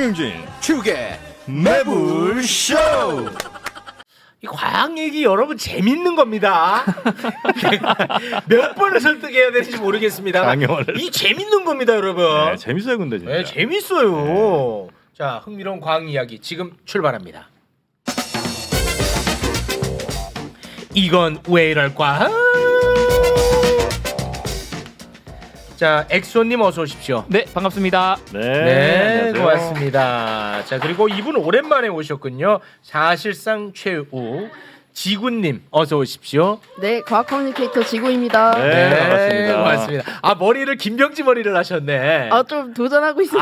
정영진 축의 매불쇼. 이 과학 얘기 여러분 재밌는 겁니다. 몇 번을 설득해야 되는지 모르겠습니다. 강요를. 이 재밌는 겁니다, 여러분. 네, 재밌어요 근데 진짜. 네, 재밌어요. 자, 흥미로운 과학 이야기 지금 출발합니다. 이건 왜 이럴까? 자, 엑소님 어서 오십시오. 네, 반갑습니다. 네, 안녕하세요. 고맙습니다. 자, 그리고 이분 오랜만에 오셨군요. 사실상 최우 지구님 어서 오십시오. 네, 과학 커뮤니케이터 지구입니다. 네, 반갑습니다. 고맙습니다. 아, 머리를 김병지 머리를 하셨네. 좀 도전하고 있어요.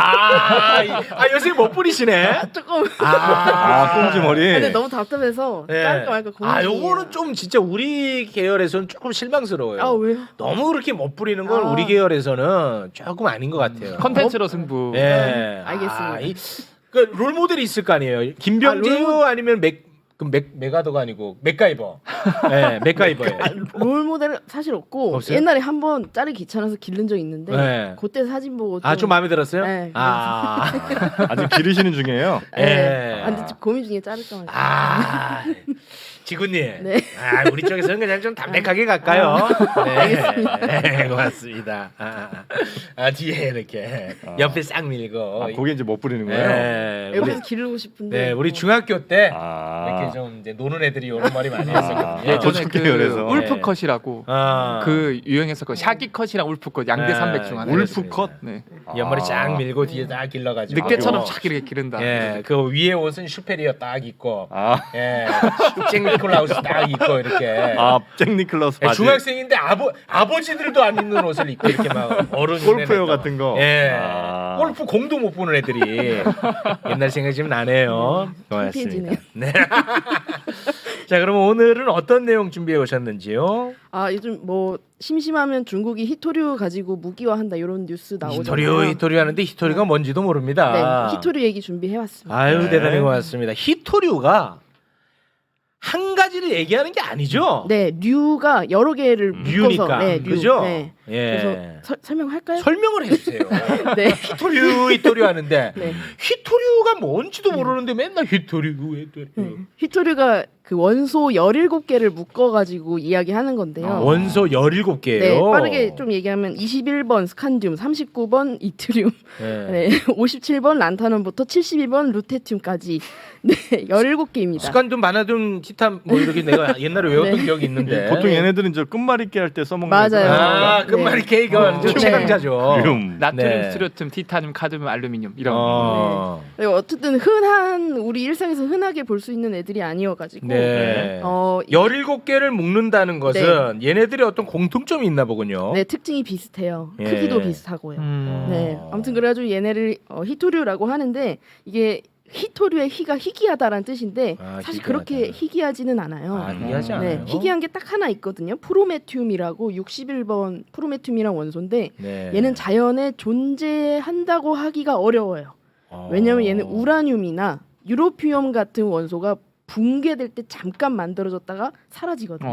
요새 못 부리시네. 조금. 꽁지 머리. 근데 너무 답답해서 네. 자를까 말까 고민 중이에요. 요거는 좀 진짜 우리 계열에서는 조금 실망스러워요. 왜요? 너무 그렇게 못 부리는 건 우리 계열에서는 조금 아닌 것 같아요. 컨텐츠로 승부. 예. 알겠습니다. 그 롤 모델이 있을 거 아니에요. 김병재요 아니면 메가더가 아니고 맥가이버. 네, 맥가이버예요. 롤 모델은 사실 없고 없어요? 옛날에 한번 자르기 귀찮아서 기른 적 있는데 네. 그때 사진 보고 좀 마음에 들었어요? 네. 아직 기르시는 중이에요. 예. 근데 좀 고민 중에 자를까 말까. 지구님. 네. 우리 쪽에서는 그냥 좀 담백하게 갈까요? 네. 알겠습니다. 네, 고맙습니다. 뒤에 이렇게 옆에 싹 밀고. 거기 이제 못 부리는 거예요. 네, 우리, 여기서 기르고 싶은데. 우리 중학교 때 아. 이렇게 좀 이제 노는 애들이 이런 말이 많이 했었거든요. 예전에 저축 계열에서. 울프 컷이라고 아. 그 유행했었고 샤기 컷이랑 울프 컷 양대 네. 300 중 하나. 울프 컷. 네. 옆머리 쫙 밀고 뒤에 딱 길러가지고 늑대처럼 쫙 이렇게 기른다. 예, 그 위에 옷은 슈페리어 딱 입고, 아, 예, 잭 니콜라우스 딱 입고 이렇게. 잭 니클라우스 예, 바지. 중학생인데 아버지들도 안 입는 옷을 입고 이렇게 막 어른 골프웨어 같은 거. 예, 아. 골프 공도 못 보는 애들이 옛날 생각이 좀 나네요. 창피해지네요. 네. 자, 그럼 오늘은 어떤 내용 준비해 오셨는지요? 요즘 뭐 심심하면 중국이 히토류 가지고 무기화한다 이런 뉴스 나오잖아요. 히토류 하는데 히토류가 뭔지도 모릅니다. 네, 히토류 얘기 준비해 왔습니다. 아유, 네. 대단히 고맙습니다. 히토류가 한 가지를 얘기하는 게 아니죠? 네, 류가 여러 개를 묶어서 류니까. 네, 류. 그죠? 네. 예. 그래서 설명할까요? 설명을 해주세요. 네. 히토류 하는데 네. 히토류가 뭔지도 모르는데 맨날 히토류. 히토류가 그 원소 17개를 묶어 가지고 이야기하는 건데요. 원소 17개예요. 네, 빠르게 좀 얘기하면 21번 스칸듐, 39번 이트륨, 네, 57번 란타늄부터 72번 루테튬까지 네, 17개입니다. 스칸듐, 바나듐, 티탄 뭐 이렇게 내가 옛날에 외웠던 네. 기억이 있는데. 보통 얘네들은 저 끝말잇기 할 때 써먹는 맞아요. 끝말이 케이크가 네. 최강자죠. 륨. 나트륨, 스테리튬, 티타늄, 카드뮴, 알루미늄 이런. 그리고 어쨌든 흔한 우리 일상에서 흔하게 볼 수 있는 애들이 아니어가지고 네. 17개를 묶는다는 것은 얘네들의 어떤 공통점이 있나 보군요. 네, 특징이 비슷해요. 예. 크기도 비슷하고요. 네, 아무튼 그래가지고 얘네를 히토류라고 하는데 이게 히토류의 희가 희귀하다라는 뜻인데 사실 희귀하다. 그렇게 희귀하지는 않아요. 희귀하지 않아요. 네, 희귀한 게 딱 하나 있거든요. 프로메튬이라고 61번 프로메튬이란 원소인데 네. 얘는 자연에 존재한다고 하기가 어려워요. 왜냐하면 얘는 우라늄이나 유로피움 같은 원소가 붕괴될 때 잠깐 만들어졌다가 사라지거든요.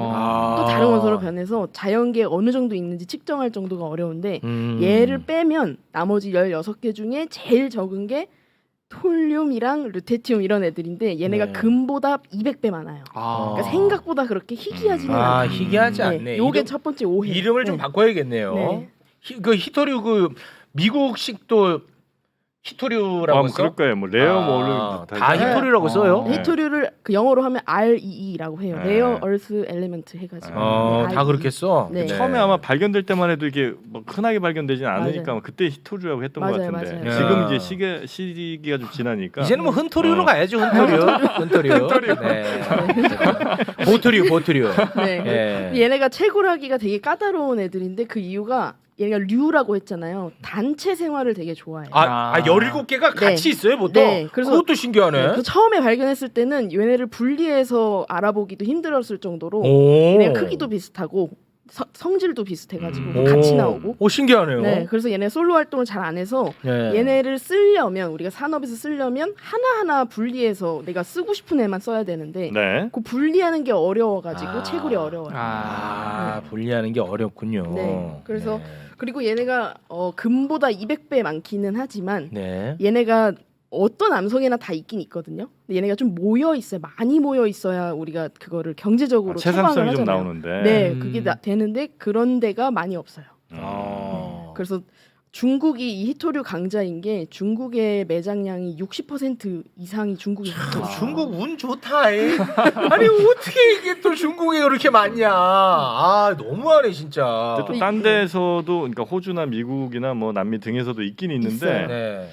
또 다른 원소로 변해서 자연계에 어느 정도 있는지 측정할 정도가 어려운데 얘를 빼면 나머지 16개 중에 제일 적은 게 톨륨이랑 루테튬 이런 애들인데 얘네가 네. 금보다 200배 많아요. 그러니까 생각보다 그렇게 희귀하지는 않아요. 희귀하지 않네. 네, 요게 첫 번째 오해. 이름을 좀 네. 바꿔야겠네요. 네. 그 히토류 그 미국식도 히토류라고 써? 그럴 거예요. 뭐 레어 뭐 다 히토류라고 써요? 히토류를 그 영어로 하면 REE라고 해요. 네. 레어 얼스 엘리먼트 해가지고. 다 REE. 그렇게 써. 네. 처음에 아마 발견될 때만 해도 이게 뭐 흔하게 발견되진 않으니까 맞아요. 그때 히토류라고 했던 것 맞아요, 같은데 맞아요. 지금 야. 이제 시기가 좀 지나니까 이제는 뭐 흔토류로 가야죠. 흔토류. 네. 보트류. 네. 예. 얘네가 채굴하기가 되게 까다로운 애들인데 그 이유가 얘가 류라고 했잖아요. 단체 생활을 되게 좋아해요. 17개가 같이 있어요, 보통? 네, 그래서- 그것도 신기하네. 네, 그 처음에 발견했을 때는 얘네를 분리해서 알아보기도 힘들었을 정도로 오. 얘네가 크기도 비슷하고 성질도 비슷해가지고 같이 나오고. 오, 신기하네요. 네, 그래서 얘네 솔로 활동을 잘 안 해서 네. 얘네를 쓰려면 우리가 산업에서 쓰려면 하나하나 분리해서 내가 쓰고 싶은 애만 써야 되는데 네. 그 분리하는 게 어려워가지고 채굴이 어려워요. 분리하는 게 어렵군요. 네, 그래서 그리고 얘네가 금보다 200배 많기는 하지만 네. 얘네가 어떤 암석에나 다 있긴 있거든요. 근데 얘네가 좀 모여 있어요. 많이 모여 있어야 우리가 그거를 경제적으로 처방을 체상성이 하잖아요. 좀 나오는데. 네, 그게 되는데 그런 데가 많이 없어요. 그래서 중국이 이 히토류 강자인 게 중국의 매장량이 60% 이상이 중국에 있어요. 중국 운 좋다. 이. 아니 어떻게 이게 또 중국에 그렇게 많냐? 아 너무하네 진짜. 근데 또 딴 데서도 그러니까 호주나 미국이나 뭐 남미 등에서도 있긴 있는데 있어요. 네.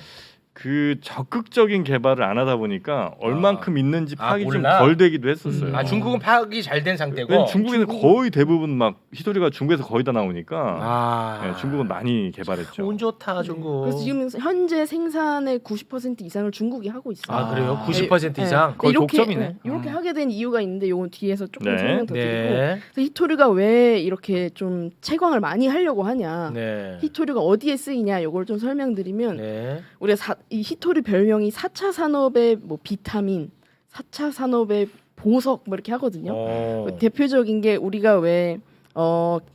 그 적극적인 개발을 안 하다 보니까 얼만큼 있는지 파악이 좀 몰라? 덜 되기도 했었어요. 아 중국은 파악이 잘 된 상태고. 왜냐면 중국에는 거의 대부분 막 히토리가 중국에서 거의 다 나오니까 아 네, 중국은 많이 개발했죠. 운 좋다 중국. 그래서 지금 현재 생산의 90% 이상을 중국이 하고 있어요. 아 그래요? 아. 90% 이상. 거의 이렇게, 독점이네. 이렇게 하게 된 이유가 있는데 요건 뒤에서 조금 네. 설명 더 드리고 네. 그래서 히토류가 왜 이렇게 좀 채광을 많이 하려고 하냐 네. 히토류가 어디에 쓰이냐 이걸 좀 설명드리면 네. 우리가 이 히토류 별명이 4차 산업의 뭐 비타민 4차 산업의 보석 뭐 이렇게 하거든요. 대표적인 게 우리가 왜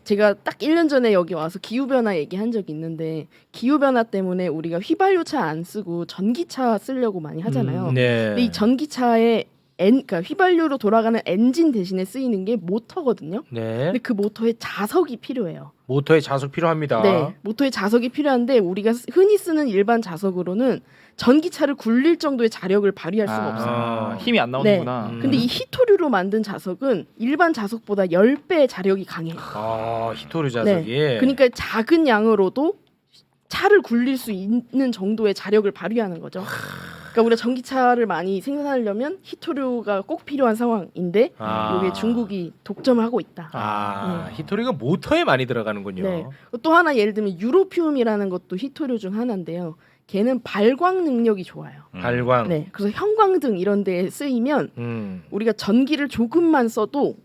제가 딱 1년 전에 여기 와서 기후변화 얘기한 적이 있는데 기후변화 때문에 우리가 휘발유차 안 쓰고 전기차 쓰려고 많이 하잖아요. 네. 근데 이 전기차에 그러니까 휘발유로 돌아가는 엔진 대신에 쓰이는 게 모터거든요. 네. 근데 그 모터에 자석이 필요해요. 모터에 자석 필요합니다. 네, 모터에 자석이 필요한데 우리가 흔히 쓰는 일반 자석으로는 전기차를 굴릴 정도의 자력을 발휘할 수가 없어요. 아. 힘이 안 나오는구나. 네. 근데 이 히토류로 만든 자석은 일반 자석보다 10배 자력이 강해요. 아 히토류 자석이. 그러니까 작은 양으로도 차를 굴릴 수 있는 정도의 자력을 발휘하는 거죠. 그러니까 우리가 전기차를 많이 생산하려면 히토류가 꼭 필요한 상황인데 아. 이게 중국이 독점을 하고 있다. 아 히토류가 모터에 많이 들어가는군요. 네. 또 하나 예를 들면 유로피움이라는 것도 히토류 중 하나인데요. 걔는 발광 능력이 좋아요. 발광. 네. 그래서 형광등 이런 데에 쓰이면 우리가 전기를 조금만 써도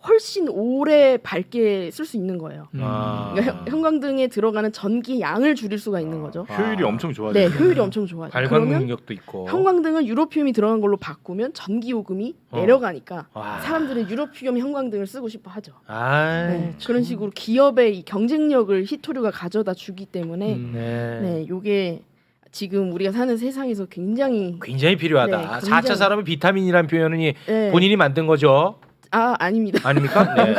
훨씬 오래 밝게 쓸 수 있는 거예요. 아. 그러니까 형광등에 들어가는 전기 양을 줄일 수가 있는 거죠. 효율이 엄청 좋아져. 네, 효율이 엄청 좋아요. 발광 그러면 능력도 있고. 형광등을 유로피움이 들어간 걸로 바꾸면 전기 요금이 내려가니까 와. 사람들은 유로피움 형광등을 쓰고 싶어 하죠. 아. 네, 그런 식으로 기업의 이 경쟁력을 히토류가 가져다 주기 때문에 네. 네, 요게 지금 우리가 사는 세상에서 굉장히 필요하다. 네, 4차 산업의 비타민이라는 표현이 네. 본인이 만든 거죠? 아닙니다. 아닙니까? 네.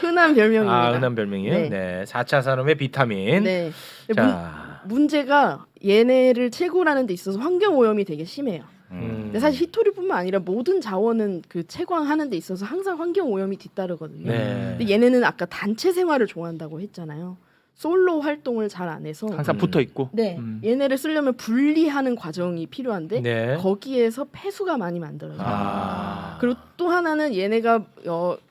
흔한 별명입니다. 아, 흔한 별명이에요? 네. 네. 4차 산업의 비타민. 네. 자. 문제가 얘네를 채굴하는 데 있어서 환경 오염이 되게 심해요. 근데 사실 히토류뿐만 아니라 모든 자원은 그 채광하는 데 있어서 항상 환경 오염이 뒤따르거든요. 네. 근데 얘네는 아까 단체 생활을 좋아한다고 했잖아요. 솔로 활동을 잘 안 해서 항상 붙어 있고. 네, 얘네를 쓰려면 분리하는 과정이 필요한데 네. 거기에서 폐수가 많이 만들어져요. 아. 그리고 또 하나는 얘네가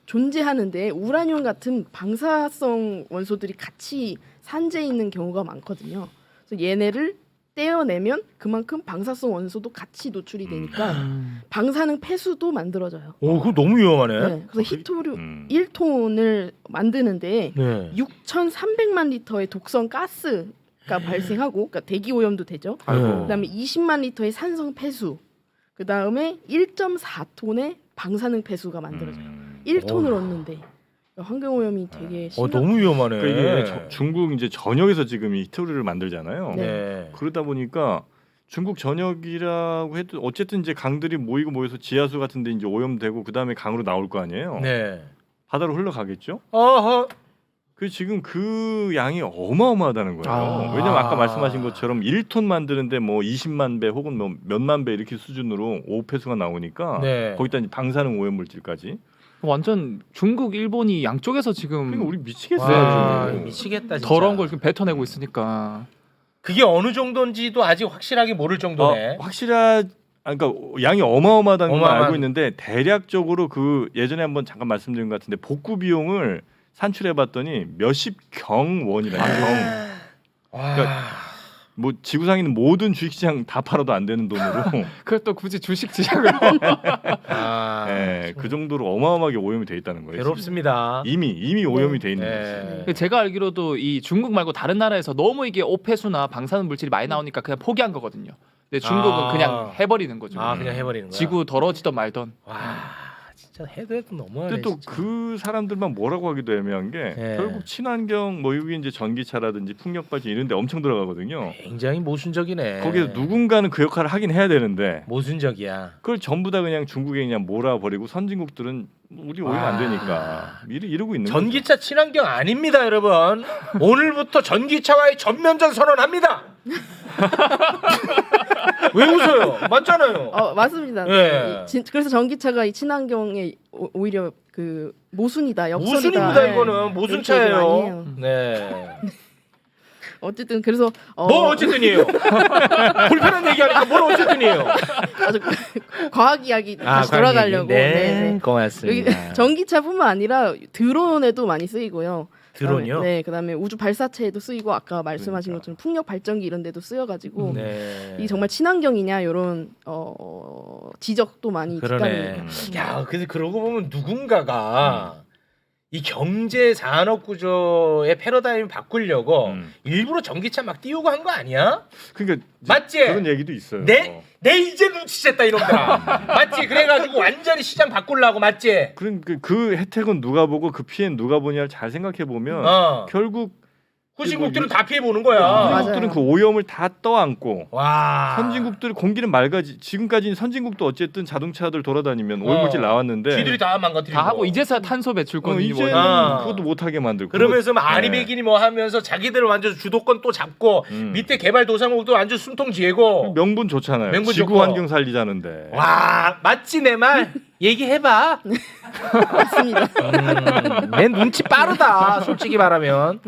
존재하는데 우라늄 같은 방사성 원소들이 같이 산재해 있는 경우가 많거든요. 그래서 얘네를 떼어내면 그만큼 방사성 원소도 같이 노출이 되니까 방사능 폐수도 만들어져요. 오, 그거 너무 위험하네. 네, 그래서 히토류 1톤을 만드는데 네. 6,300만 리터의 독성 가스가 발생하고, 그러니까 대기 오염도 되죠. 아이고. 그다음에 20만 리터의 산성 폐수, 그다음에 1.4톤의 방사능 폐수가 만들어져요. 1톤을 얻는데 환경 오염이 되게 심각. 너무 위험하네. 그러니까 이게 중국 이제 전역에서 지금 이 히토류를 만들잖아요. 네. 그러다 보니까 중국 전역이라고 해도 어쨌든 이제 강들이 모여서 지하수 같은데 이제 오염되고 그 다음에 강으로 나올 거 아니에요. 네. 바다로 흘러가겠죠. 어허. 그 지금 그 양이 어마어마하다는 거예요. 왜냐면 아까 말씀하신 것처럼 1톤 만드는데 뭐 20만 배 혹은 뭐 몇만 배 이렇게 수준으로 오폐수가 나오니까 네. 거기다 이제 방사능 오염 물질까지. 완전 중국, 일본이 양쪽에서 지금 그러니까 우리 미치겠어요. 와, 지금. 미치겠다 진짜. 더러운 걸 지금 뱉어내고 있으니까. 그게 어느 정도인지도 아직 확실하게 모를 정도네. 그러니까 양이 어마어마하다는 걸 어마어마한- 알고 있는데 대략적으로 그 예전에 한번 잠깐 말씀드린 것 같은데 복구 비용을 산출해봤더니 몇십 경원이라 경. 와. 그러니까 뭐 지구상에 있는 모든 주식시장 다 팔아도 안 되는 돈으로 그걸 또 굳이 주식 지장을 아, 네, 그 정도로 어마어마하게 오염이 돼 있다는 거예요. 괴롭습니다. 이미 오염이 돼 있는 거죠. 네. 제가 알기로도 이 중국 말고 다른 나라에서 너무 이게 오폐수나 방사능 물질이 많이 나오니까 그냥 포기한 거거든요. 근데 중국은 아. 그냥 해버리는 거죠. 아, 그냥 해버리는 거야. 지구 더러지던 말던. 와, 진짜 해도 너무하네. 근데 또 진짜. 그 사람들만 뭐라고 하기도 애매한 게 예. 결국 친환경 뭐 여기 이제 전기차라든지 풍력 발전 이런 데 엄청 들어가거든요. 굉장히 모순적이네. 거기에 누군가는 그 역할을 하긴 해야 되는데 모순적이야. 그걸 전부 다 그냥 중국에 그냥 몰아버리고 선진국들은 우리 오면 안 되니까 이러고 있는 전기차 친환경 아닙니다, 여러분. 오늘부터 전기차와의 전면전 선언합니다. 왜 웃어요? 맞잖아요. 맞습니다. 네. 그래서 전기차가 이 친환경에 오히려 그 모순이다, 역설이다. 모순입니다. 네. 이거는 이렇게 얘기를 많이 모순차예요. 해요. 네. 어쨌든 그래서 뭐 어쨌든이에요. 불편한 얘기하니까 뭘 어쨌든이에요. 아주 과학 이야기 다시 돌아가려고. 네, 여기 고맙습니다. 전기차뿐만 아니라 드론에도 많이 쓰이고요. 드론이요? 네, 그다음에 우주 발사체에도 쓰이고 아까 말씀하신 그러니까. 것처럼 풍력 발전기 이런 데도 쓰여가지고 네. 이게 정말 친환경이냐 이런 지적도 많이 그러네. 뒷감입니다. 야, 근데 그러고 보면 누군가가 이 경제 산업 구조의 패러다임을 바꾸려고 일부러 전기차 막 띄우고 한 거 아니야? 그러니까 맞지? 그런 얘기도 있어요. 내 이제 눈치챘다 이놈들아. 맞지? 그래가지고 완전히 시장 바꾸려고 맞지? 그 혜택은 누가 보고 그 피해는 누가 보냐를 잘 생각해 보면 결국 후진국들은 다 피해 보는 거야. 선진국들은 그 오염을 다 떠안고 와. 선진국들 공기는 맑아지 지금까지 선진국도 어쨌든 자동차들 돌아다니면 오염물질 나왔는데 쥐들이 다 망가뜨리고. 다 하고 이제서야 탄소 배출권이 이제는 아. 그것도 못하게 만들고 그러면서 막 네. 아리백이니 뭐 하면서 자기들 완전 주도권 또 잡고 밑에 개발도상국도 완전 숨통 지고. 명분 좋잖아요. 명분 지구 좋고. 환경 살리자는데. 와, 맞지 내 말? 얘기해봐. 맞습니다. 내 눈치 빠르다. 솔직히 말하면.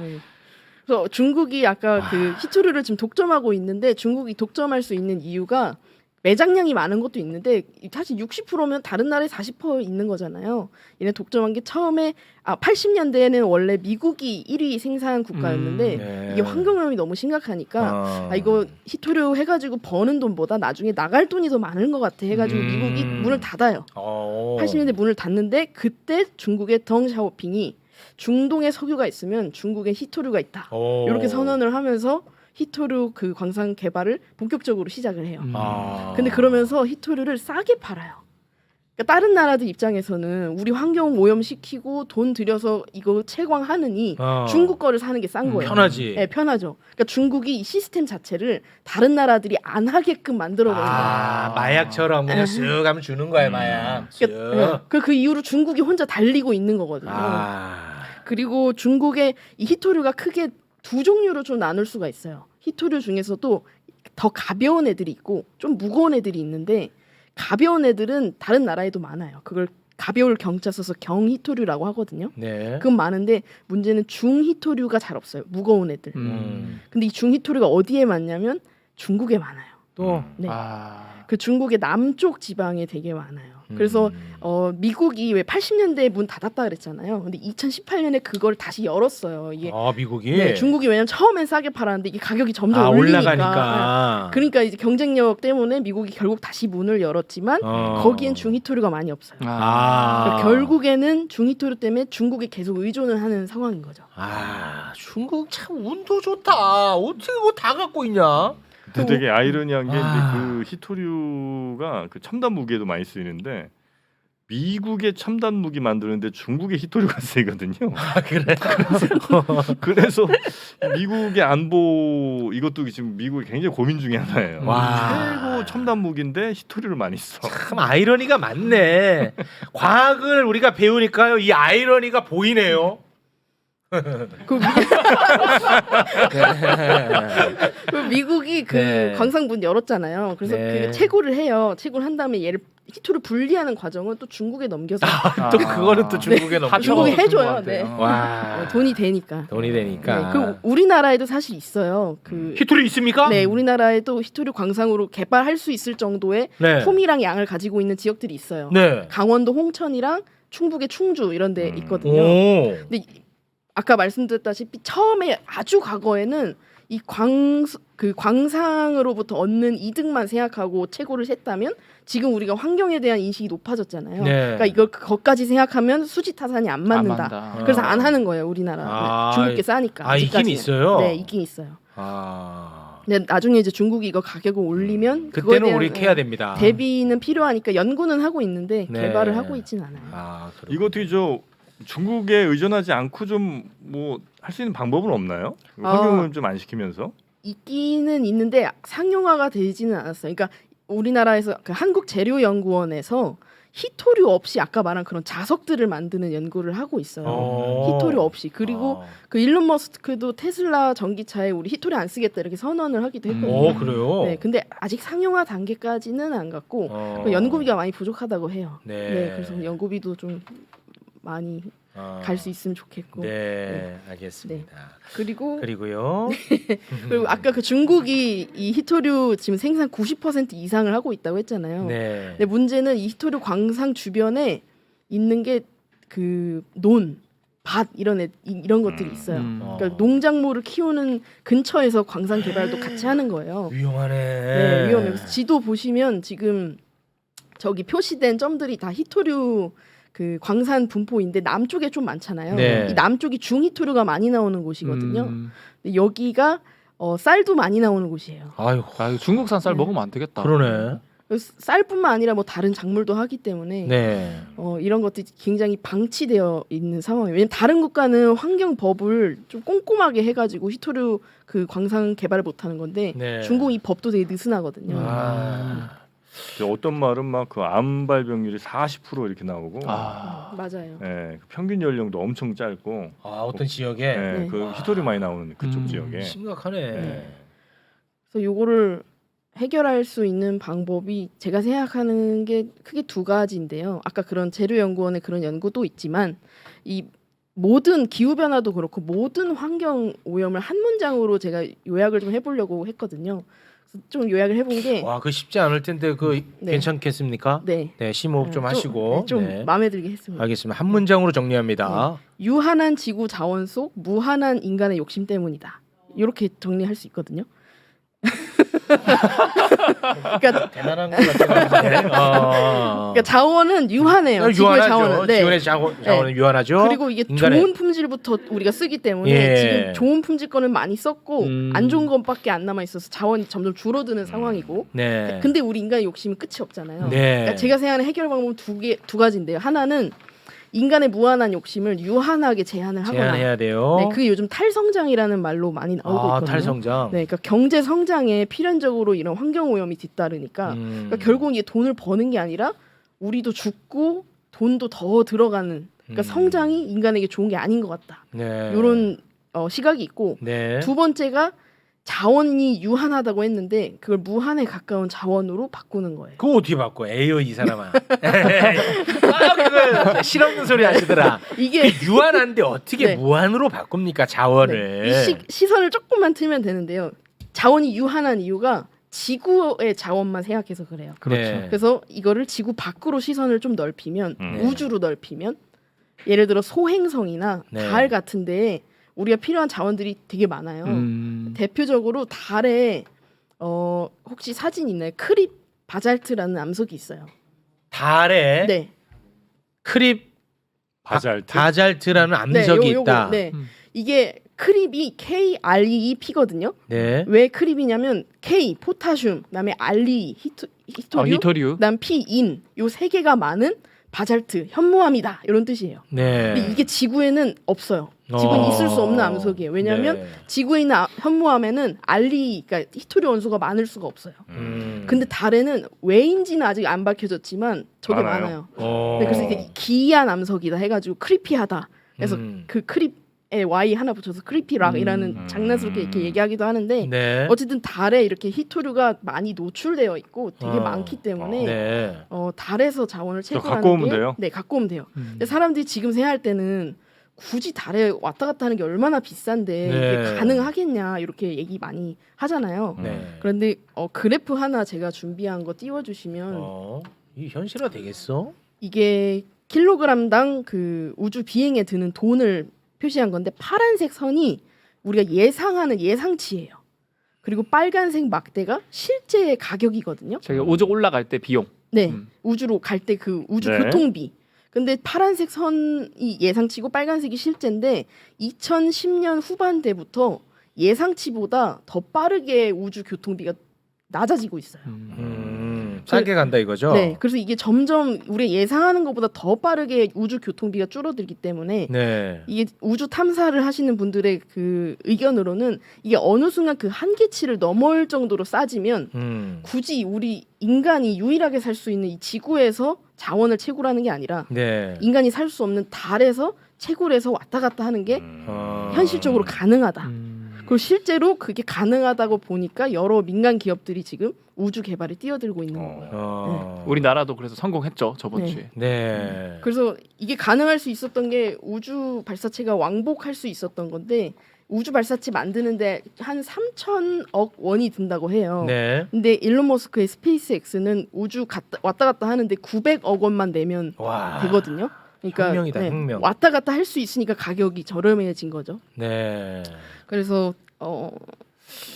그래서 중국이 아까 그 히토류를 지금 독점하고 있는데 중국이 독점할 수 있는 이유가 매장량이 많은 것도 있는데 사실 60%면 다른 나라에 40% 있는 거잖아요. 얘네 독점한 게 처음에 80년대에는 원래 미국이 1위 생산 국가였는데 네. 이게 환경오염이 너무 심각하니까 이거 히토류 해가지고 버는 돈보다 나중에 나갈 돈이 더 많은 것 같아 해가지고 미국이 문을 닫아요. 80년대 문을 닫는데 그때 중국의 덩 샤오핑이 중동에 석유가 있으면 중국에 히토류가 있다. 이렇게 선언을 하면서 히토류 그 광산 개발을 본격적으로 시작을 해요. 근데 그러면서 히토류를 싸게 팔아요. 그러니까 다른 나라들 입장에서는 우리 환경 오염시키고 돈 들여서 이거 채광하느니 중국 거를 사는 게 싼 거예요. 편하지. 네, 편하죠. 그러니까 중국이 이 시스템 자체를 다른 나라들이 안 하게끔 만들어버린 거예요. 마약처럼 그냥 쓱 하면 주는 거야 마약. 그러니까, 그 이후로 중국이 혼자 달리고 있는 거거든요. 그리고 중국의 이 히토류가 크게 두 종류로 좀 나눌 수가 있어요. 히토류 중에서도 더 가벼운 애들이 있고 좀 무거운 애들이 있는데 가벼운 애들은 다른 나라에도 많아요. 그걸 가벼울 경자 써서 경히토류라고 하거든요. 네. 그건 많은데 문제는 중히토류가 잘 없어요. 무거운 애들. 근데 이 중히토류가 어디에 많냐면 중국에 많아요. 또 네. 그 중국의 남쪽 지방에 되게 많아요. 그래서 미국이 왜 80년대에 문 닫았다 그랬잖아요. 근데 2018년에 그걸 다시 열었어요. 이게 미국이 네, 중국이 왜냐면 처음엔 싸게 팔았는데 이게 가격이 점점 올라가니까. 네. 그러니까 이제 경쟁력 때문에 미국이 결국 다시 문을 열었지만 거기엔 중히토류가 많이 없어요. 그러니까 결국에는 중히토류 때문에 중국에 계속 의존을 하는 상황인 거죠. 중국 참 운도 좋다. 어떻게 그거 다 갖고 있냐? 근데 되게 아이러니한 게 이제 그 히토류가 그 첨단 무기에도 많이 쓰이는데 미국의 첨단 무기 만드는데 중국의 히토류가 쓰이거든요. 그래? 그래서 미국의 안보 이것도 지금 미국이 굉장히 고민 중에 하나예요. 최고 첨단 무기인데 히토류를 많이 써. 참 아이러니가 많네. 과학을 우리가 배우니까요. 이 아이러니가 보이네요. 그 미국이 그 네. 광산문 열었잖아요. 그래서 네. 그 채굴을 해요. 채굴을 한 다음에 얘를 히토를 분리하는 과정은 또 중국에 넘겨서 또 그거는 또 중국에 넘겨. 중국이 해줘요. 네. 와. 돈이 되니까. 돈이 되니까. 네. 그 우리나라에도 사실 있어요. 그 히토류 있습니까? 네, 우리나라에도 히토류 광산으로 개발할 수 있을 정도의 네. 품이랑 양을 가지고 있는 지역들이 있어요. 네. 강원도 홍천이랑 충북의 충주 이런 데 있거든요. 오. 근데 아까 말씀드렸다시피 처음에 아주 과거에는 이 광상으로부터 얻는 이득만 생각하고 채굴을 했다면 지금 우리가 환경에 대한 인식이 높아졌잖아요. 네. 그러니까 이걸 그것까지 생각하면 수지 타산이 안 맞는다. 그래서 안 하는 거예요, 우리나라. 중국게 싸니까. 있긴 아직까지는. 있어요. 네, 있긴 있어요. 근데 나중에 이제 중국이 이거 가격을 올리면 그거에 그때는 대한 우리 캐야 됩니다. 대비는 필요하니까 연구는 하고 있는데 네. 개발을 하고 있진 않아요. 아, 그렇군요. 이거 어떻게 저 중국에 의존하지 않고 좀 뭐 할 수 있는 방법은 없나요? 환경을 좀 안 시키면서. 있기는 있는데 상용화가 되지는 않았어요. 그러니까 우리나라에서 그 한국재료연구원에서 희토류 없이 아까 말한 그런 자석들을 만드는 연구를 하고 있어요. 희토류 없이. 그리고 그 일론 머스크도 테슬라 전기차에 우리 희토류 안 쓰겠다 이렇게 선언을 하기도 했거든요. 그래요? 네, 근데 아직 상용화 단계까지는 안 갔고 그 연구비가 많이 부족하다고 해요. 네. 그래서 연구비도 좀 많이 갈 수 있으면 좋겠고. 네, 알겠습니다. 그리고요. 그리고 아까 그 중국이 이 희토류 지금 생산 90% 이상을 하고 있다고 했잖아요. 네. 근데 문제는 이 희토류 광산 주변에 있는 게 그 논, 밭 이런 것들이 있어요. 그러니까 농작물을 키우는 근처에서 광산 개발도 같이 하는 거예요. 위험하네. 네, 위험해요. 그래서 지도 보시면 지금 저기 표시된 점들이 다 희토류 그 광산 분포인데 남쪽에 좀 많잖아요. 네. 이 남쪽이 중희토류가 많이 나오는 곳이거든요. 근데 여기가 쌀도 많이 나오는 곳이에요. 아유, 중국산 쌀 먹으면 안 되겠다. 그러네. 그래서 쌀뿐만 아니라 뭐 다른 작물도 하기 때문에 네. 이런 것들이 굉장히 방치되어 있는 상황이에요. 왜냐면 다른 국가는 환경법을 좀 꼼꼼하게 해가지고 희토류 그 광산 개발을 못하는 건데 네. 중국 이 법도 되게 느슨하거든요. 어떤 말은 막 그 암 발병률이 40% 이렇게 나오고. 맞아요. 그 평균 연령도 엄청 짧고. 어떤 지역에 네. 그 희토류 많이 나오는 그쪽 지역에. 심각하네. 그래서 요거를 해결할 수 있는 방법이 제가 생각하는 게 크게 두 가지인데요. 아까 그런 재료연구원의 그런 연구도 있지만 이 모든 기후 변화도 그렇고 모든 환경 오염을 한 문장으로 제가 요약을 좀 해보려고 했거든요. 그래서 좀 요약을 해본 게 와, 그 쉽지 않을 텐데 그 네. 괜찮겠습니까? 네. 네, 심호흡 좀 하시고. 좀 네. 마음에 들게 했습니다. 알겠습니다. 한 문장으로 정리합니다. 유한한 지구 자원 속 무한한 인간의 욕심 때문이다. 이렇게 정리할 수 있거든요. 그러니까 대단한 것 같은데. 그러니까 자원은 유한해요. 지구의 유한하죠. 자원은. 네. 지구의 자원은 유한하죠. 그리고 이게 인간의- 좋은 품질부터 우리가 쓰기 때문에 예. 지금 좋은 품질 거는 많이 썼고 안 좋은 것밖에 안 남아 있어서 자원이 점점 줄어드는 상황이고. 네. 근데 우리 인간의 욕심은 끝이 없잖아요. 네. 그러니까 제가 생각하는 해결 방법은 두 가지인데요. 하나는 인간의 무한한 욕심을 유한하게 제한을 하거나. 제한해야 돼요. 네, 그게 요즘 탈성장이라는 말로 많이 나오고 있거든요. 탈성장. 네, 그러니까 경제 성장에 필연적으로 이런 환경 오염이 뒤따르니까 그러니까 결국 이게 돈을 버는 게 아니라 우리도 죽고 돈도 더 들어가는 그러니까 성장이 인간에게 좋은 게 아닌 것 같다. 네. 이런 시각이 있고 네. 두 번째가 자원이 유한하다고 했는데 그걸 무한에 가까운 자원으로 바꾸는 거예요. 그거 어떻게 바꿔? 에요 이 사람아. 그거 실없는 소리 하시더라. 이게 유한한데 어떻게 네. 무한으로 바꿉니까 자원을? 네. 이 시선을 조금만 틀면 되는데요. 자원이 유한한 이유가 지구의 자원만 생각해서 그래요. 그렇죠. 그래서 이거를 지구 밖으로 시선을 좀 넓히면 우주로 넓히면 예를 들어 소행성이나 네. 달 같은데 우리가 필요한 자원들이 되게 많아요. 대표적으로 달에 혹시 사진 있나요? 크립 바잘트라는 암석이 있어요. 달에 네. 크립 바잘트라는 네, 암석이 요거, 있다. 네. 이게 크립이 KREP거든요. 네. 왜 크립이냐면 K 포타슘, 그다음에 RE 히토류, 희토류. 그다음 P 인 요 세 개가 많은 바잘트 현무암이다 이런 뜻이에요. 네. 근데 이게 지구에는 없어요. 지구는 있을 수 없는 암석이에요. 왜냐하면 네. 지구에 있는 현무암에는 RE 그러니까 히토류 원소가 많을 수가 없어요. 근데 달에는 왜인지는 아직 안 밝혀졌지만 저게 많아요. 네, 그래서 이게 기이한 암석이다 해가지고 크리피하다. 그래서 그 크립에 Y 하나 붙여서 크리피락이라는 장난스럽게 이렇게 얘기하기도 하는데 네. 어쨌든 달에 이렇게 히토류가 많이 노출되어 있고 되게 많기 때문에 네. 달에서 자원을 채굴하는 갖고 오면 게 돼요? 네, 갖고 오면 돼요. 근데 사람들이 지금 생각할 때는 굳이 달에 왔다 갔다 하는 게 얼마나 비싼데 네. 이게 가능하겠냐 이렇게 얘기 많이 하잖아요. 네. 그런데 그래프 하나 제가 준비한 거 띄워주시면 이 현실화 되겠어? 이게 킬로그램당 그 우주 비행에 드는 돈을 표시한 건데 파란색 선이 우리가 예상하는 예상치예요. 그리고 빨간색 막대가 실제 가격이거든요. 저희가 우주 올라갈 때 비용. 네, 우주로 갈 때 그 우주 네. 교통비. 근데 파란색 선이 예상치고 빨간색이 실제인데 2010년 후반대부터 예상치보다 더 빠르게 우주 교통비가 낮아지고 있어요. 싸게 간다 이거죠? 네, 그래서 이게 점점 우리가 예상하는 것보다 더 빠르게 우주 교통비가 줄어들기 때문에 네. 이게 우주 탐사를 하시는 분들의 그 의견으로는 이게 어느 순간 그 한계치를 넘을 정도로 싸지면 굳이 우리 인간이 유일하게 살 수 있는 이 지구에서 자원을 채굴하는 게 아니라 네. 인간이 살 수 없는 달에서 채굴해서 왔다 갔다 하는 게 현실적으로 가능하다. 그리고 실제로 그게 가능하다고 보니까 여러 민간 기업들이 지금 우주 개발에 뛰어들고 있는 거예요. 우리나라도 그래서 성공했죠 저번 네. 주에. 네. 그래서 이게 가능할 수 있었던 게 우주 발사체가 왕복할 수 있었던 건데 우주 발사체 만드는데 한 3천억 원이 든다고 해요. 네. 근데 일론 머스크의 스페이스X는 우주 왔다 갔다 하는데 900억 원만 내면 와. 되거든요. 그러니까 혁명이다, 혁명. 왔다 갔다 할 수 있으니까 가격이 저렴해진 거죠. 네. 그래서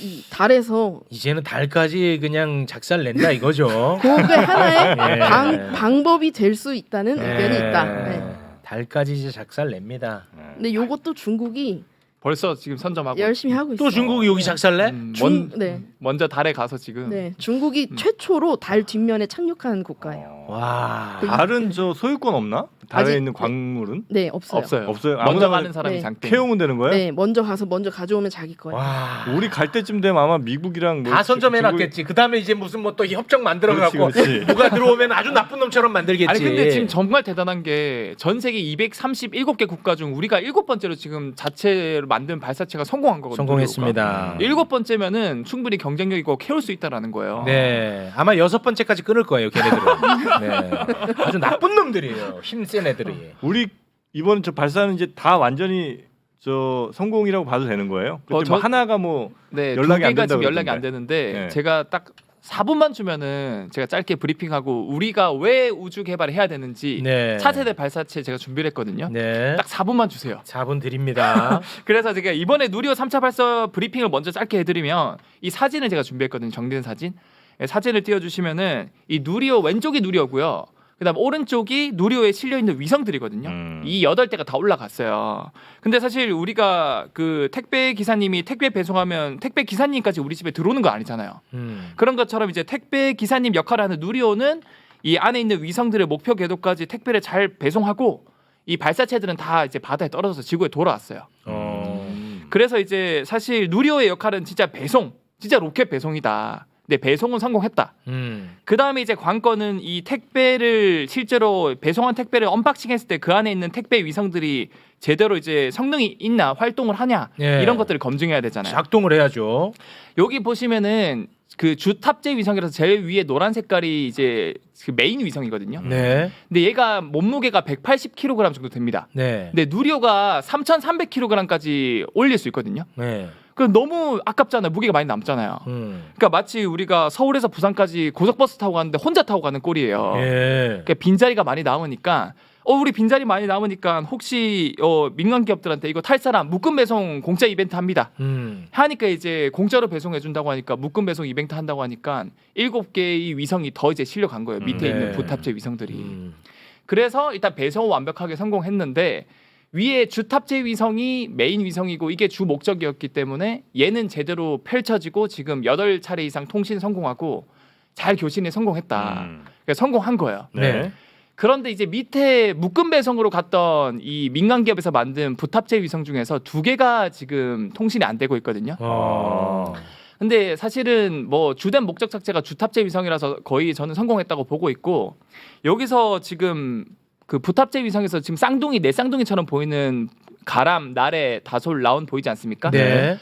이 달에서 이제는 달까지 그냥 작살 낸다 이거죠. 그게 하나의 네. 방법이 될 수 있다는 네. 의견이 있다. 네. 달까지 이제 작살 냅니다. 근데 이것도 중국이 벌써 지금 선점하고 열심히 하고 있어요. 또 중국이 여기 작살 내? 먼저 달에 가서 지금 네, 중국이 최초로 달 뒷면에 착륙한 국가예요. 와. 다른 저 소유권 없나? 달에 아직- 있는 광물은 네, 없어요. 없어요. 없어요. 먼저 아무나 가는 사람이 네. 장땡. 캐오면 되는 거예요? 네, 먼저 가서 먼저 가져오면 자기 거예요. 와. 우리 갈 때쯤 되면 아마 미국이랑 뭐 다 선점해놨겠지. 그 다음에 이제 무슨 뭐 또 협정 만들어갖고 그렇지. 누가 들어오면 아주 나쁜 놈처럼 만들겠지. 아니 근데 지금 정말 대단한 게 전 세계 237개 국가 중 우리가 7번째로 지금 자체로 만든 발사체가 성공한 거거든요. 성공했습니다. 7번째면은 충분히 경쟁력 있고 캐올 수 있다라는 거예요. 네, 아마 6번째까지 끊을 거예요, 걔네들은. 네, 아주 나쁜 놈들이에요. 힘센 애들이. 우리 이번 저 발사는 이제 다 완전히 저 성공이라고 봐도 되는 거예요? 그때 뭐 하나가 뭐 네, 연락이 안 두 개가 지금 된다고 연락이 안 그러던데. 되는데 네. 제가 딱 4분만 주면은 제가 짧게 브리핑하고 우리가 왜 우주 개발을 해야 되는지 네. 차세대 발사체 제가 준비를 했거든요. 네. 딱 4분만 주세요. 4분 드립니다. 그래서 제가 이번에 누리호 3차 발사 브리핑을 먼저 짧게 해드리면 이 사진을 제가 준비했거든요. 정리된 사진. 네, 사진을 띄워주시면은 이 누리호 왼쪽이 누리호고요. 그다음 오른쪽이 누리호에 실려 있는 위성들이거든요. 이 8대가 다 올라갔어요. 근데 사실 우리가 그 택배 기사님이 택배 배송하면 택배 기사님까지 우리 집에 들어오는 거 아니잖아요. 그런 것처럼 이제 택배 기사님 역할을 하는 누리호는 이 안에 있는 위성들의 목표 궤도까지 택배를 잘 배송하고 이 발사체들은 다 이제 바다에 떨어져서 지구에 돌아왔어요. 그래서 이제 사실 누리호의 역할은 진짜 배송, 진짜 로켓 배송이다. 근데 배송은 성공했다. 그 다음에 이제 관건은 이 택배를 실제로 배송한 택배를 언박싱했을 때 그 안에 있는 택배 위성들이 제대로 이제 성능이 있나 활동을 하냐 네. 이런 것들을 검증해야 되잖아요. 작동을 해야죠. 여기 보시면은 그 주 탑재 위성이라서 제일 위에 노란 색깔이 이제 그 메인 위성이거든요. 네. 근데 얘가 몸무게가 180kg 정도 됩니다. 네. 근데 누리호가 3,300kg까지 올릴 수 있거든요. 네. 그럼 너무 아깝잖아요. 무게가 많이 남잖아요. 그러니까 마치 우리가 서울에서 부산까지 고속버스 타고 가는데 혼자 타고 가는 꼴이에요. 예. 그러니까 빈자리가 많이 남으니까 우리 빈자리 많이 남으니까 혹시 민간 기업들한테 이거 탈 사람 묶음 배송 공짜 이벤트 합니다. 하니까 이제 공짜로 배송해 준다고 하니까 묶음 배송 이벤트 한다고 하니까 7개의 위성이 더 이제 실려간 거예요. 밑에 네. 있는 부탑재 위성들이. 그래서 일단 배송은 완벽하게 성공했는데 위에 주 탑재 위성이 메인 위성이고 이게 주 목적이었기 때문에 얘는 제대로 펼쳐지고 지금 8차례 이상 통신 성공하고 잘 교신에 성공했다. 그러니까 성공한 거예요. 네. 그런데 이제 밑에 묶음 배송으로 갔던 이 민간 기업에서 만든 부탑재 위성 중에서 2개가 지금 통신이 안 되고 있거든요. 근데 사실은 뭐 주된 목적 자체가 주탑재 위성이라서 거의 저는 성공했다고 보고 있고 여기서 지금 그 부탑재 위성에서 지금 쌍둥이 네 쌍둥이처럼 보이는 가람, 나래, 다솔, 라온 보이지 않습니까? 네.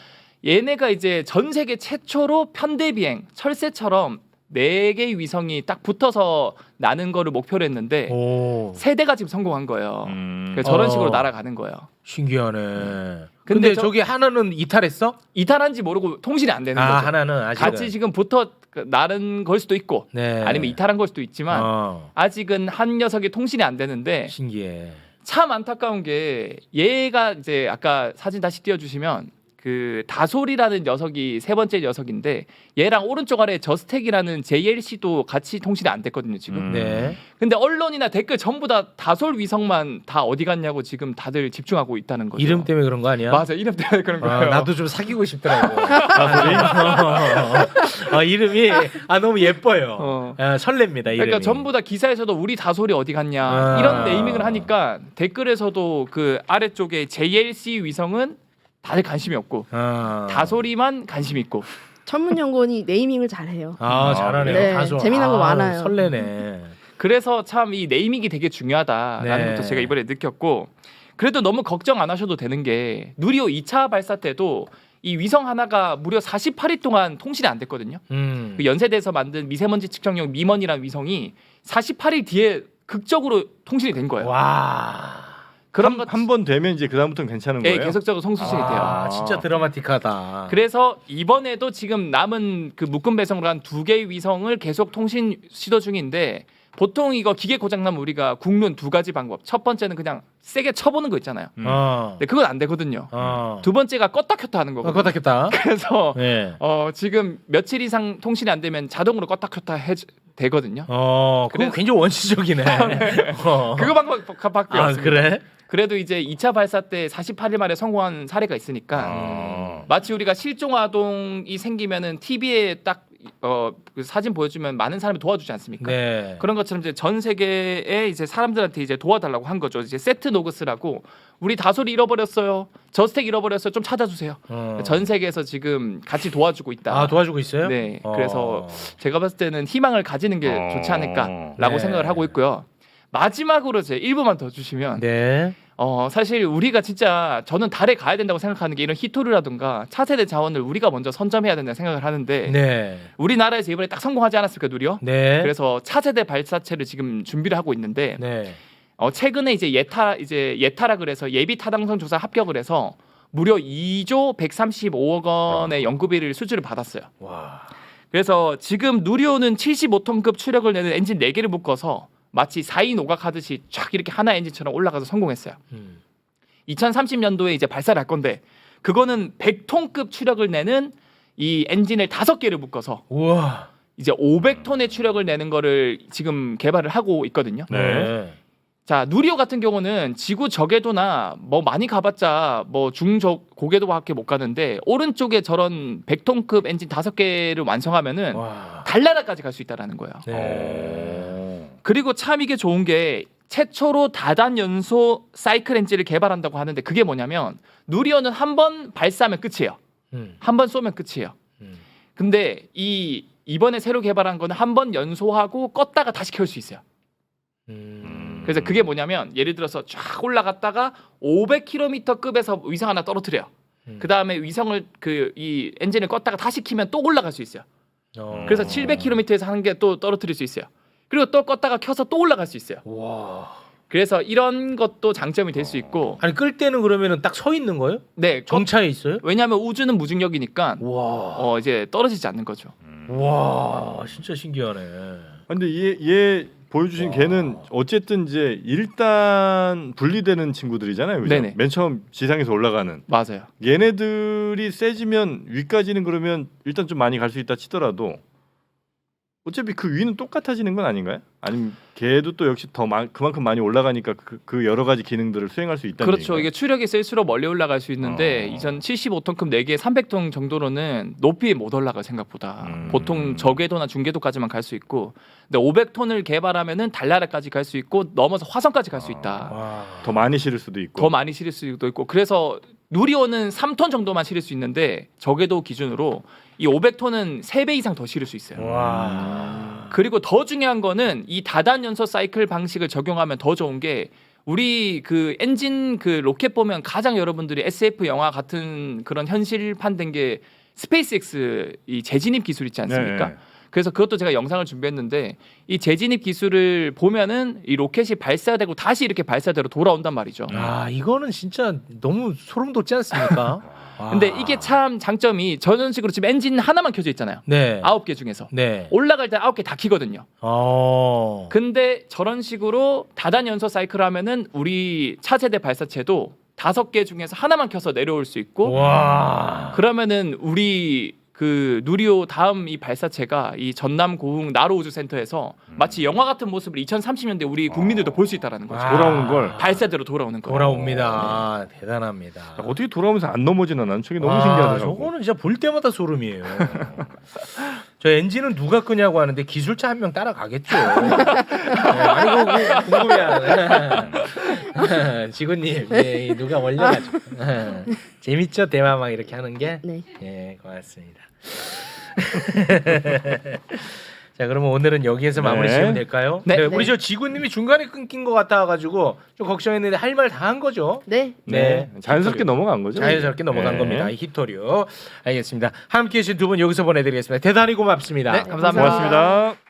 얘네가 이제 전 세계 최초로 편대 비행, 철새처럼 4개의 위성이 딱 붙어서 나는 거를 목표로 했는데 오. 3대가 지금 성공한 거예요. 그러니까 저런 식으로 날아가는 거예요. 신기하네. 근데 근데 저기 하나는 이탈했어? 이탈한지 모르고 통신이 안 되는 거죠. 하나는 아직은. 같이 지금 붙어 나른 걸 수도 있고 네. 아니면 이탈한 걸 수도 있지만 아직은 한 녀석이 통신이 안 되는데 신기해. 참 안타까운 게 얘가 이제 아까 사진 다시 띄워주시면 그 다솔이라는 녀석이 세 번째 녀석인데 얘랑 오른쪽 아래 저스텍이라는 JLC도 같이 통신이 안 됐거든요 지금. 네. 근데 언론이나 댓글 전부 다 다솔 위성만 다 어디 갔냐고 지금 다들 집중하고 있다는 거죠. 이름 때문에 그런 거 아니야? 맞아 이름 때문에 그런 거예요. 나도 좀 사귀고 싶더라고. 이름이 너무 예뻐요. 설렙니다. 이름이. 그러니까 전부 다 기사에서도 우리 다솔이 어디 갔냐 이런 네이밍을 하니까 댓글에서도 그 아래쪽에 JLC 위성은 다들 관심이 없고 다솔이만 관심 있고. 천문 연구원이 네이밍을 잘해요. 잘하네요. 네, 다소. 재미난 거 많아요. 설레네. 그래서 참 이 네이밍이 되게 중요하다라는 네. 것도 제가 이번에 느꼈고 그래도 너무 걱정 안 하셔도 되는 게 누리호 2차 발사 때도 이 위성 하나가 무려 48일 동안 통신이 안 됐거든요. 그 연세대에서 만든 미세먼지 측정용 미먼이라는 위성이 48일 뒤에 극적으로 통신이 된 거예요. 와. 그런 한 번 되면 이제 그 다음부터는 괜찮은 거예요. 계속적으로 성수신이 돼요. 진짜 드라마틱하다. 그래서 이번에도 지금 남은 그 묶음 배송으로 한 2개의 위성을 계속 통신 시도 중인데 보통 이거 기계 고장 나면 우리가 국는 2가지 방법. 첫 번째는 그냥 세게 쳐보는 거 있잖아요. 근데 그건 안 되거든요. 두 번째가 껐다 켰다 하는 거거든요. 껐다 켰다. 그래서 네. 지금 며칠 이상 통신이 안 되면 자동으로 껐다 켰다 되거든요. 그거 그래서- 굉장히 원시적이네. 그거 방법밖에 없습니다. 그래? 그래도 이제 2차 발사 때 48일 만에 성공한 사례가 있으니까 마치 우리가 실종 아동이 생기면은 TV에 딱 그 사진 보여주면 많은 사람이 도와주지 않습니까? 네. 그런 것처럼 이제 전 세계에 이제 사람들한테 이제 도와달라고 한 거죠. 이제 세트 노그스라고 우리 다솔이 잃어버렸어요. 저스텍 잃어버렸어요. 좀 찾아주세요. 전 세계에서 지금 같이 도와주고 있다. 도와주고 있어요? 네. 그래서 제가 봤을 때는 희망을 가지는 게 좋지 않을까라고 네. 생각을 하고 있고요. 마지막으로 제 1분만 더 주시면 네. 사실 우리가 진짜 저는 달에 가야 된다고 생각하는 게 이런 히토류라든가 차세대 자원을 우리가 먼저 선점해야 된다고 생각을 하는데 네. 우리나라에서 이번에 딱 성공하지 않았습니까 누리호? 네. 그래서 차세대 발사체를 지금 준비를 하고 있는데 네. 최근에 이제 예타라 그래서 예비 타당성 조사 합격을 해서 무려 2조 135억 원의 연구비를 수주를 받았어요. 와. 그래서 지금 누리호는 75톤급 추력을 내는 엔진 4개를 묶어서 마치 4인 오각하듯이 쫙 이렇게 하나 엔진처럼 올라가서 성공했어요. 2030년도에 이제 발사를 할 건데 그거는 100톤급 추력을 내는 이 엔진을 5개를 묶어서 우와. 이제 500톤의 추력을 내는 거를 지금 개발을 하고 있거든요. 네. 자, 누리호 같은 경우는 지구 저궤도나 뭐 많이 가봤자 뭐 중저 고궤도밖에 못 가는데 오른쪽에 저런 100톤급 엔진 5개를 완성하면은 와. 달나라까지 갈 수 있다라는 거예요. 네. 그리고 참 이게 좋은 게 최초로 다단 연소 사이클 엔진을 개발한다고 하는데 그게 뭐냐면 누리호는 한 번 발사하면 끝이에요. 한 번 쏘면 끝이에요. 근데 이번에 새로 개발한 거는 한 번 연소하고 껐다가 다시 켤 수 있어요. 그래서 그게 뭐냐면 예를 들어서 쫙 올라갔다가 500km급에서 위성 하나 떨어뜨려요. 그 다음에 위성을 이 엔진을 껐다가 다시 키면 또 올라갈 수 있어요. 그래서 700km에서 하는 게 또 떨어뜨릴 수 있어요. 그리고 또 껐다가 켜서 또 올라갈 수 있어요. 와. 그래서 이런 것도 장점이 될 수 있고, 아니 끌 때는 그러면은 딱 서 있는 거예요? 네, 정차에 있어요? 왜냐하면 우주는 무중력이니까 와. 이제 떨어지지 않는 거죠. 와, 진짜 신기하네. 근데 얘 보여주신 걔는 어쨌든 이제 일단 분리되는 친구들이잖아요. 그죠? 네네. 맨 처음 지상에서 올라가는 맞아요. 얘네들이 세지면 위까지는 그러면 일단 좀 많이 갈 수 있다 치더라도 어차피 그 위는 똑같아지는 건 아닌가요? 아니면 걔도 또 역시 그만큼 많이 올라가니까 그 여러 가지 기능들을 수행할 수 있다는 그렇죠. 얘기인가요? 이게 추력이 셀수록 멀리 올라갈 수 있는데 이전 75톤급 4개 300톤 정도로는 높이 못 올라가 생각보다. 보통 저궤도나 중궤도까지만 갈 수 있고, 근데 500톤을 개발하면은 달나라까지 갈 수 있고 넘어서 화성까지 갈 수 있다. 와. 더 많이 실을 수도 있고. 더 많이 실을 수도 있고, 그래서 누리호는 3톤 정도만 실을 수 있는데 저궤도 기준으로 이 500톤은 3배 이상 더 실을 수 있어요. 와. 그리고 더 중요한 거는 이 다단 연소 사이클 방식을 적용하면 더 좋은 게 우리 그 엔진 그 로켓 보면 가장 여러분들이 SF 영화 같은 그런 현실판 된 게 스페이스X 이 재진입 기술 있지 않습니까? 네. 그래서 그것도 제가 영상을 준비했는데 이 재진입 기술을 보면은 이 로켓이 발사되고 다시 이렇게 발사대로 돌아온단 말이죠. 이거는 진짜 너무 소름 돋지 않습니까? 근데 이게 참 장점이 저런 식으로 지금 엔진 하나만 켜져 있잖아요. 네. 9개 중에서 네. 올라갈 때 9개 다 키거든요. 근데 저런 식으로 다단 연소 사이클 하면은 우리 차세대 발사체도 5개 중에서 하나만 켜서 내려올 수 있고 와. 그러면은 우리 그 누리호 다음 이 발사체가 이 전남 고흥 나로 우주센터에서 마치 영화 같은 모습을 2030년대 우리 국민들도 볼 수 있다라는 거죠. 돌아오는 걸. 발사대로 돌아오는 거. 돌아옵니다. 대단합니다. 어떻게 돌아오면서 안 넘어지나 난 저게 너무 아, 신기하더라고. 저거는 진짜 볼 때마다 소름이에요. 저 엔진은 누가 끄냐고 하는데 기술자 한 명 따라가겠죠. 네, 아니 그거 궁금해하는 직원님, 네, 누가 올려가지고 재밌죠 대화 막 이렇게 하는 게. 네. 예, 고맙습니다. 자, 그러면 오늘은 여기에서 마무리 네. 지으면 될까요? 네. 우리 저 지구님이 중간에 끊긴 것 같아가지고 좀 걱정했는데 할 말 다 한 거죠? 네. 네. 자연스럽게 넘어간 거죠. 자연스럽게 넘어간 네. 겁니다. 이 히토류. 알겠습니다. 함께해 주신 두 분 여기서 보내드리겠습니다. 대단히 고맙습니다. 네, 감사합니다. 고맙습니다.